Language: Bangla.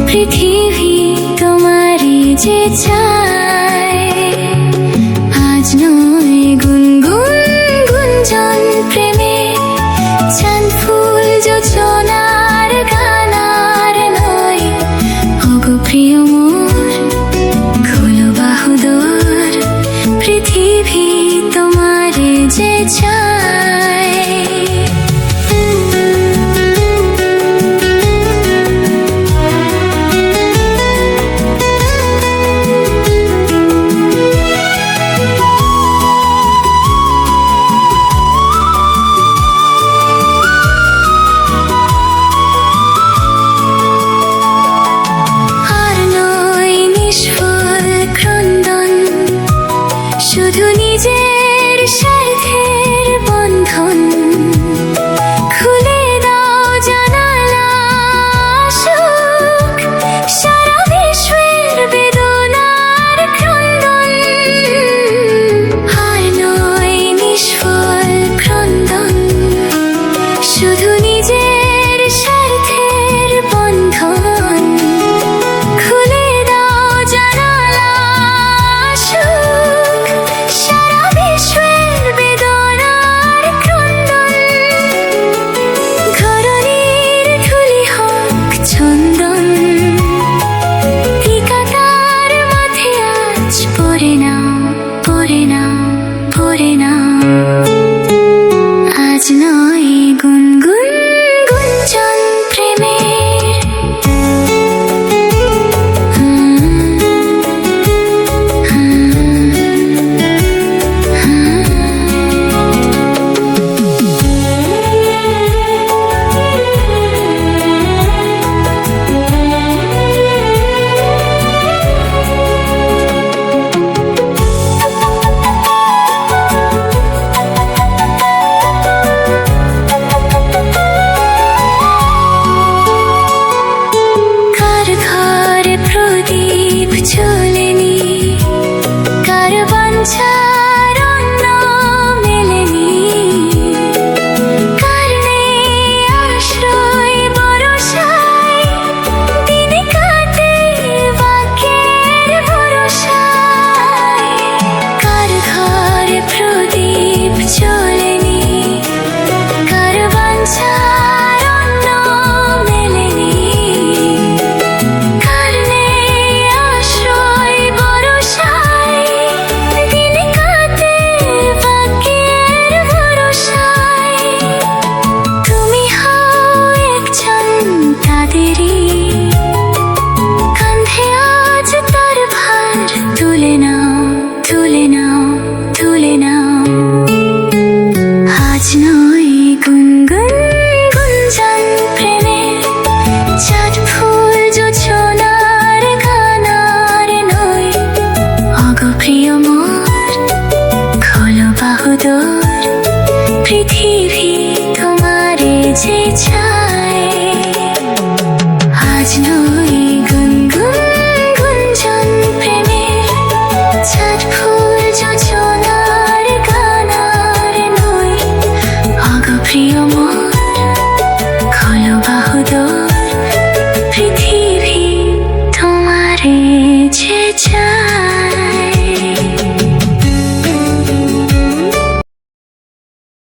পৃথিবী তোমারই যে চায়, আজ নয় গুনগুন গুঞ্জন প্রেমে, চাঁদ ফুল যোজনার গান আর নয়। ওগো প্রিয় মোর খোলো বাহুদোর, পৃথিবী তোমারে যে চায়। শুধু নিজের স্বার্থের বন্ধন, খুলে দাও জানালা সুখ, সারা বিশ্বের বেদনার ক্রন্দন। আর নয় নিষ্ফল ক্রন্দন, শুধু নিজের স্বার্থের বন্ধন, খুলে দাও জানালা সুখ, সারা বিশ্বের বেদনার ক্রন্দন। ঘরণীর ধুলি হোক চন্দন, টিকাটার মাঝে আজ পড়ে নাও, পড়ে নাও, পড়ে নাও। আজ নয়